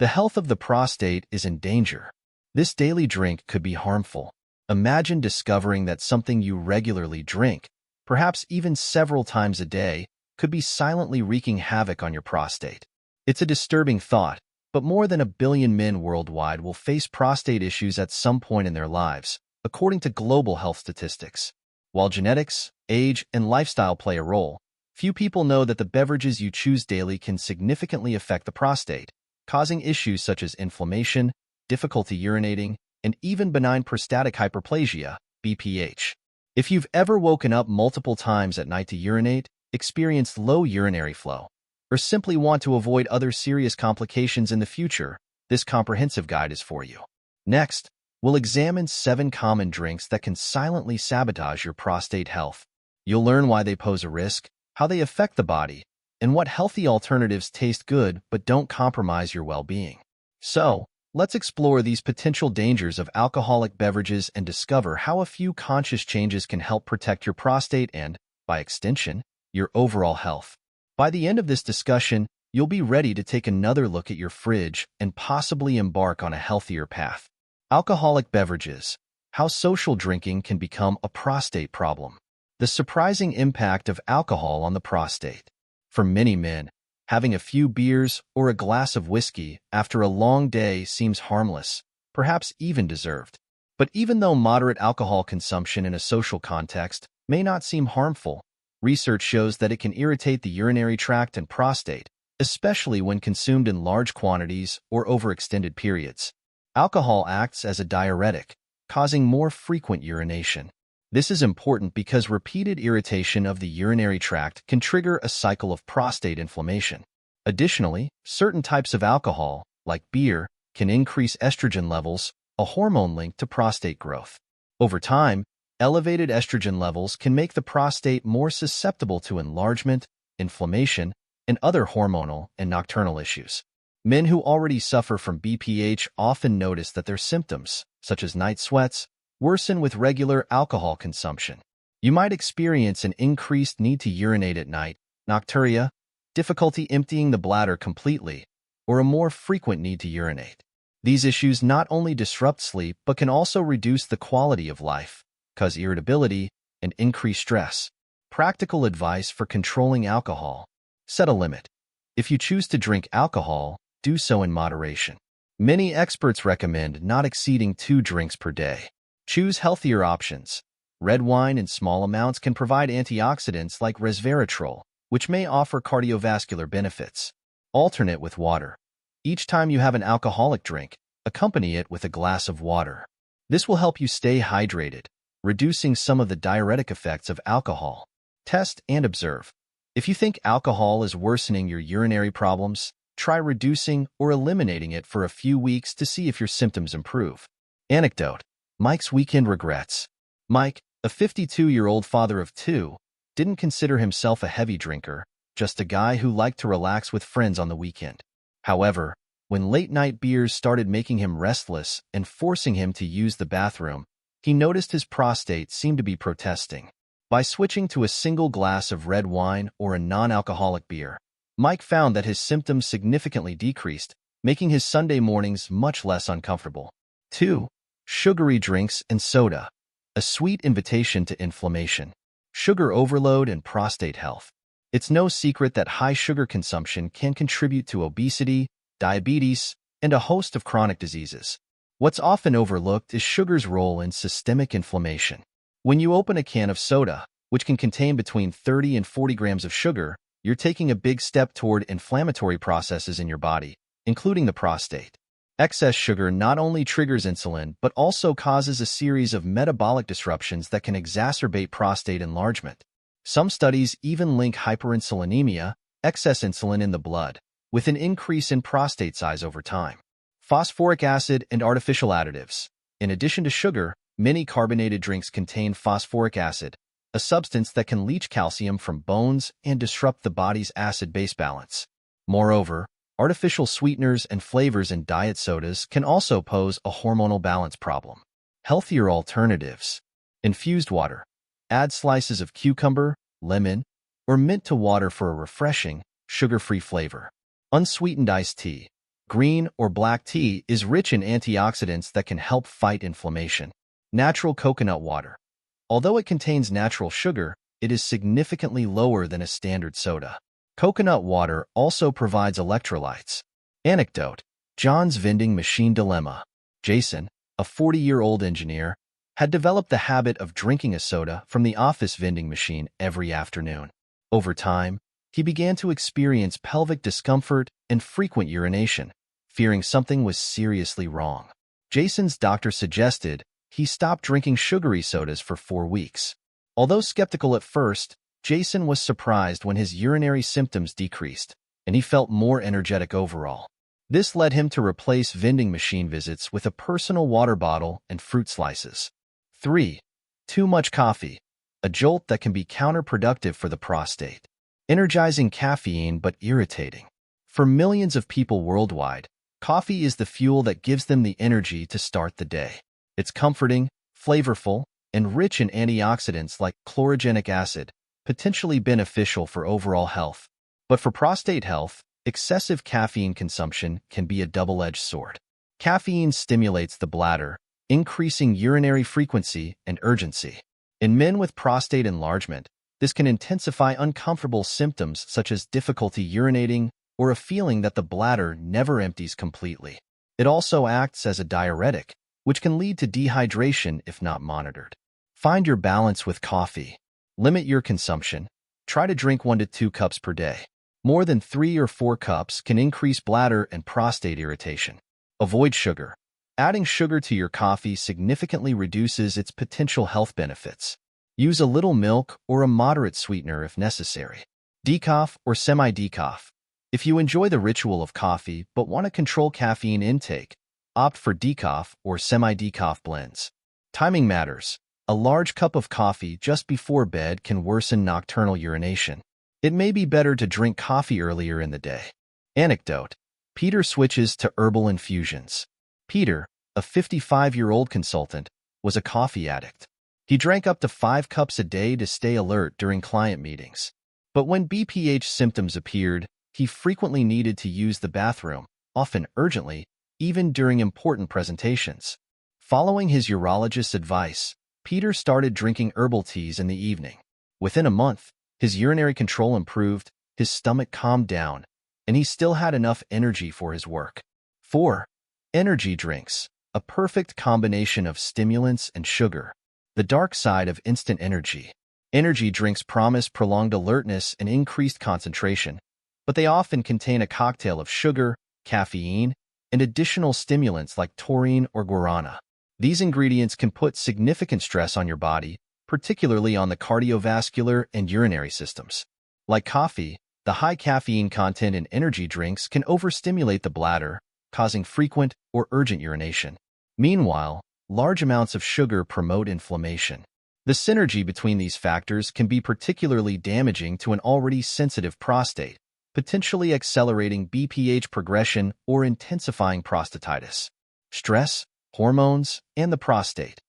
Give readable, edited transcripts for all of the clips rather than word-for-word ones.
The health of the prostate is in danger. This daily drink could be harmful. Imagine discovering that something you regularly drink, perhaps even several times a day, could be silently wreaking havoc on your prostate. It's a disturbing thought, but more than 1 billion men worldwide will face prostate issues at some point in their lives, according to global health statistics. While genetics, age, and lifestyle play a role, few people know that the beverages you choose daily can significantly affect the prostate, causing issues such as inflammation, difficulty urinating, and even benign prostatic hyperplasia, BPH. If you've ever woken up multiple times at night to urinate, experienced low urinary flow, or simply want to avoid other serious complications in the future, this comprehensive guide is for you. Next, we'll examine 7 common drinks that can silently sabotage your prostate health. You'll learn why they pose a risk, how they affect the body, and what healthy alternatives taste good but don't compromise your well-being. So, let's explore these potential dangers of alcoholic beverages and discover how a few conscious changes can help protect your prostate and, by extension, your overall health. By the end of this discussion, you'll be ready to take another look at your fridge and possibly embark on a healthier path. Alcoholic beverages: how social drinking can become a prostate problem. The surprising impact of alcohol on the prostate. For many men, having a few beers or a glass of whiskey after a long day seems harmless, perhaps even deserved. But even though moderate alcohol consumption in a social context may not seem harmful, research shows that it can irritate the urinary tract and prostate, especially when consumed in large quantities or over extended periods. Alcohol acts as a diuretic, causing more frequent urination. This is important because repeated irritation of the urinary tract can trigger a cycle of prostate inflammation. Additionally, certain types of alcohol, like beer, can increase estrogen levels, a hormone linked to prostate growth. Over time, elevated estrogen levels can make the prostate more susceptible to enlargement, inflammation, and other hormonal and nocturnal issues. Men who already suffer from BPH often notice that their symptoms, such as night sweats, worsen with regular alcohol consumption. You might experience an increased need to urinate at night, nocturia, difficulty emptying the bladder completely, or a more frequent need to urinate. These issues not only disrupt sleep but can also reduce the quality of life, cause irritability, and increase stress. Practical advice for controlling alcohol: set a limit. If you choose to drink alcohol, do so in moderation. Many experts recommend not exceeding 2 drinks per day. Choose healthier options. Red wine in small amounts can provide antioxidants like resveratrol, which may offer cardiovascular benefits. Alternate with water. Each time you have an alcoholic drink, accompany it with a glass of water. This will help you stay hydrated, reducing some of the diuretic effects of alcohol. Test and observe. If you think alcohol is worsening your urinary problems, try reducing or eliminating it for a few weeks to see if your symptoms improve. Anecdote: Mike's weekend regrets. Mike, a 52-year-old father of 2, didn't consider himself a heavy drinker, just a guy who liked to relax with friends on the weekend. However, when late-night beers started making him restless and forcing him to use the bathroom, he noticed his prostate seemed to be protesting. By switching to a single glass of red wine or a non-alcoholic beer, Mike found that his symptoms significantly decreased, making his Sunday mornings much less uncomfortable. 2. Sugary drinks and soda: a sweet invitation to inflammation. Sugar overload and prostate health. It's no secret that high sugar consumption can contribute to obesity, diabetes, and a host of chronic diseases. What's often overlooked is sugar's role in systemic inflammation. When you open a can of soda, which can contain between 30 and 40 grams of sugar, you're taking a big step toward inflammatory processes in your body, including the prostate. Excess sugar not only triggers insulin but also causes a series of metabolic disruptions that can exacerbate prostate enlargement. Some studies even link hyperinsulinemia, excess insulin in the blood, with an increase in prostate size over time. Phosphoric acid and artificial additives. In addition to sugar, many carbonated drinks contain phosphoric acid, a substance that can leach calcium from bones and disrupt the body's acid-base balance. Moreover, artificial sweeteners and flavors in diet sodas can also pose a hormonal balance problem. Healthier alternatives. Infused water. Add slices of cucumber, lemon, or mint to water for a refreshing, sugar-free flavor. Unsweetened iced tea. Green or black tea is rich in antioxidants that can help fight inflammation. Natural coconut water. Although it contains natural sugar, it is significantly lower than a standard soda. Coconut water also provides electrolytes. Anecdote: John's vending machine dilemma. Jason, a 40-year-old engineer, had developed the habit of drinking a soda from the office vending machine every afternoon. Over time, he began to experience pelvic discomfort and frequent urination, fearing something was seriously wrong. Jason's doctor suggested he stop drinking sugary sodas for 4 weeks. Although skeptical at first, Jason was surprised when his urinary symptoms decreased, and he felt more energetic overall. This led him to replace vending machine visits with a personal water bottle and fruit slices. 3. Too much coffee, a jolt that can be counterproductive for the prostate. Energizing caffeine but irritating. For millions of people worldwide, coffee is the fuel that gives them the energy to start the day. It's comforting, flavorful, and rich in antioxidants like chlorogenic acid, potentially beneficial for overall health. But for prostate health, excessive caffeine consumption can be a double-edged sword. Caffeine stimulates the bladder, increasing urinary frequency and urgency. In men with prostate enlargement, this can intensify uncomfortable symptoms such as difficulty urinating or a feeling that the bladder never empties completely. It also acts as a diuretic, which can lead to dehydration if not monitored. Find your balance with coffee. Limit your consumption. Try to drink 1 to 2 cups per day. More than 3 or 4 cups can increase bladder and prostate irritation. Avoid sugar. Adding sugar to your coffee significantly reduces its potential health benefits. Use a little milk or a moderate sweetener if necessary. Decaf or semi-decaf. If you enjoy the ritual of coffee but want to control caffeine intake, opt for decaf or semi-decaf blends. Timing matters. A large cup of coffee just before bed can worsen nocturnal urination. It may be better to drink coffee earlier in the day. Anecdote: Peter switches to herbal infusions. Peter, a 55-year-old consultant, was a coffee addict. He drank up to 5 cups a day to stay alert during client meetings. But when BPH symptoms appeared, he frequently needed to use the bathroom, often urgently, even during important presentations. Following his urologist's advice, Peter started drinking herbal teas in the evening. Within a month, his urinary control improved, his stomach calmed down, and he still had enough energy for his work. 4. Energy drinks, a perfect combination of stimulants and sugar. The dark side of instant energy. Energy drinks promise prolonged alertness and increased concentration, but they often contain a cocktail of sugar, caffeine, and additional stimulants like taurine or guarana. These ingredients can put significant stress on your body, particularly on the cardiovascular and urinary systems. Like coffee, the high caffeine content in energy drinks can overstimulate the bladder, causing frequent or urgent urination. Meanwhile, large amounts of sugar promote inflammation. The synergy between these factors can be particularly damaging to an already sensitive prostate, potentially accelerating BPH progression or intensifying prostatitis. Stress, hormones, and the prostate.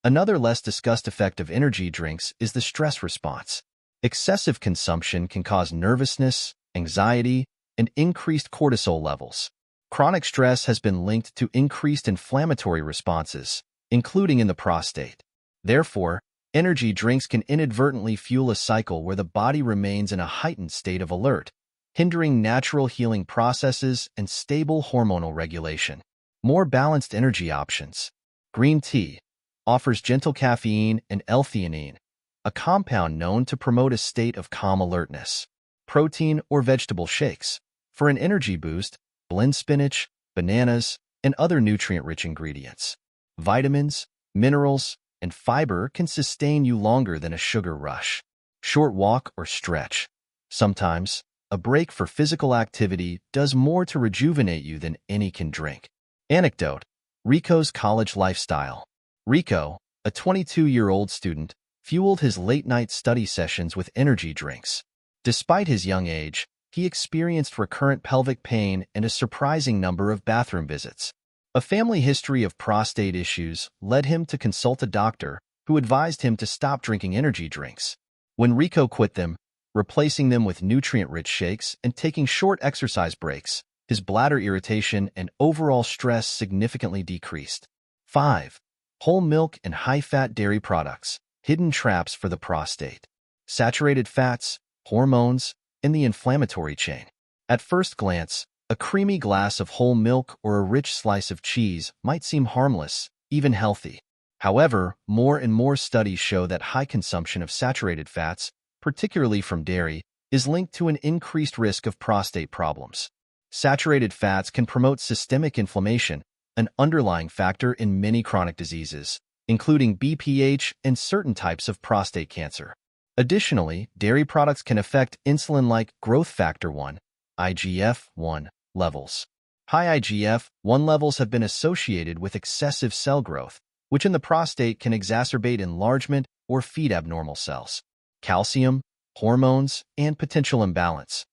Another less discussed effect of energy drinks is the stress response. Excessive consumption can cause nervousness, anxiety, and increased cortisol levels. Chronic stress has been linked to increased inflammatory responses, including in the prostate. Therefore, energy drinks can inadvertently fuel a cycle where the body remains in a heightened state of alert, hindering natural healing processes and stable hormonal regulation. More balanced energy options. Green tea offers gentle caffeine and L-theanine, a compound known to promote a state of calm alertness. Protein or vegetable shakes. For an energy boost, blend spinach, bananas, and other nutrient-rich ingredients. Vitamins, minerals, and fiber can sustain you longer than a sugar rush. Short walk or stretch. Sometimes, a break for physical activity does more to rejuvenate you than any can drink. Anecdote: Rico's college lifestyle. Rico, a 22-year-old student, fueled his late-night study sessions with energy drinks. Despite his young age, he experienced recurrent pelvic pain and a surprising number of bathroom visits. A family history of prostate issues led him to consult a doctor who advised him to stop drinking energy drinks. When Rico quit them, replacing them with nutrient-rich shakes and taking short exercise breaks, His bladder irritation and overall stress significantly decreased. 5. Whole milk and high-fat dairy products, hidden traps for the prostate. Saturated fats, hormones, and the inflammatory chain. At first glance, a creamy glass of whole milk or a rich slice of cheese might seem harmless, even healthy. However, more and more studies show that high consumption of saturated fats, particularly from dairy, is linked to an increased risk of prostate problems. Saturated fats can promote systemic inflammation, an underlying factor in many chronic diseases, including BPH and certain types of prostate cancer. Additionally, dairy products can affect insulin-like growth factor 1, IGF-1, levels. High IGF-1 levels have been associated with excessive cell growth, which in the prostate can exacerbate enlargement or feed abnormal cells. Calcium, hormones, and potential imbalance.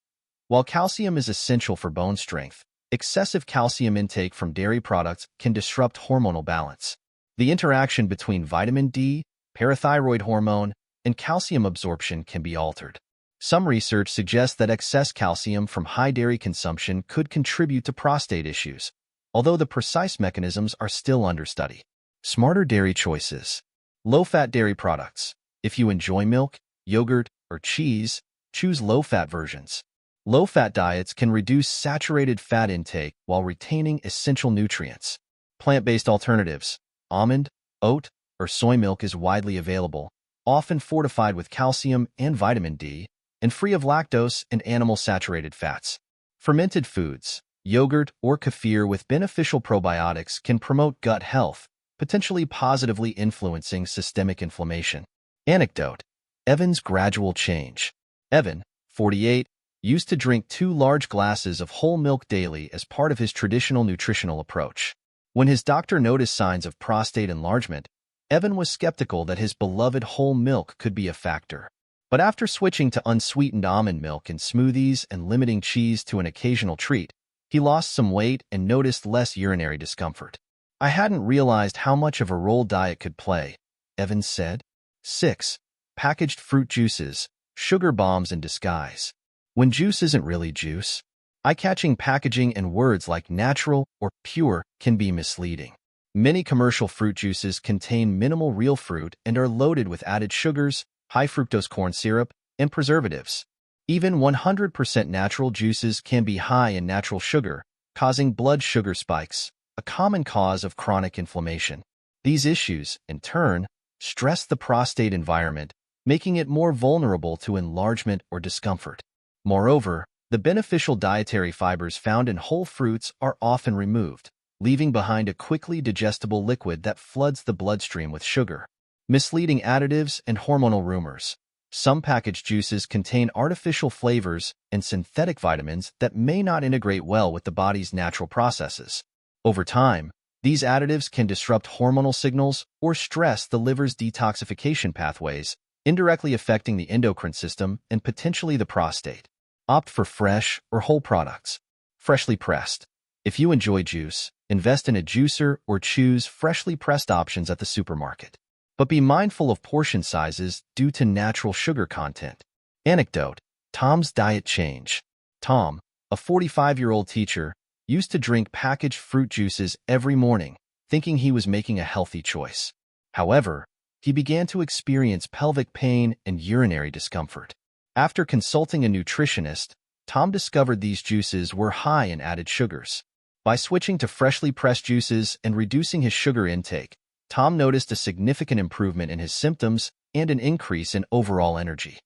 While calcium is essential for bone strength, excessive calcium intake from dairy products can disrupt hormonal balance. The interaction between vitamin D, parathyroid hormone, and calcium absorption can be altered. Some research suggests that excess calcium from high dairy consumption could contribute to prostate issues, although the precise mechanisms are still under study. Smarter dairy choices. Low-fat dairy products. If you enjoy milk, yogurt, or cheese, choose low-fat versions. Low-fat diets can reduce saturated fat intake while retaining essential nutrients. Plant-based alternatives. Almond, oat, or soy milk is widely available, often fortified with calcium and vitamin D, and free of lactose and animal-saturated fats. Fermented foods. Yogurt or kefir with beneficial probiotics can promote gut health, potentially positively influencing systemic inflammation. Anecdote. Evan's gradual change. Evan, 48, used to drink 2 large glasses of whole milk daily as part of his traditional nutritional approach. When his doctor noticed signs of prostate enlargement, Evan was skeptical that his beloved whole milk could be a factor. But after switching to unsweetened almond milk in smoothies and limiting cheese to an occasional treat, he lost some weight and noticed less urinary discomfort. "I hadn't realized how much of a role diet could play," Evan said. 6. Packaged fruit juices, sugar bombs in disguise. When juice isn't really juice, eye-catching packaging and words like natural or pure can be misleading. Many commercial fruit juices contain minimal real fruit and are loaded with added sugars, high-fructose corn syrup, and preservatives. Even 100% natural juices can be high in natural sugar, causing blood sugar spikes, a common cause of chronic inflammation. These issues, in turn, stress the prostate environment, making it more vulnerable to enlargement or discomfort. Moreover, the beneficial dietary fibers found in whole fruits are often removed, leaving behind a quickly digestible liquid that floods the bloodstream with sugar. Misleading additives and hormonal rumors. Some packaged juices contain artificial flavors and synthetic vitamins that may not integrate well with the body's natural processes. Over time, these additives can disrupt hormonal signals or stress the liver's detoxification pathways, indirectly affecting the endocrine system and potentially the prostate. Opt for fresh or whole products. Freshly pressed. If you enjoy juice, invest in a juicer or choose freshly pressed options at the supermarket. But be mindful of portion sizes due to natural sugar content. Anecdote. Tom's diet change. Tom, a 45-year-old teacher, used to drink packaged fruit juices every morning, thinking he was making a healthy choice. However, he began to experience pelvic pain and urinary discomfort. After consulting a nutritionist, Tom discovered these juices were high in added sugars. By switching to freshly pressed juices and reducing his sugar intake, Tom noticed a significant improvement in his symptoms and an increase in overall energy.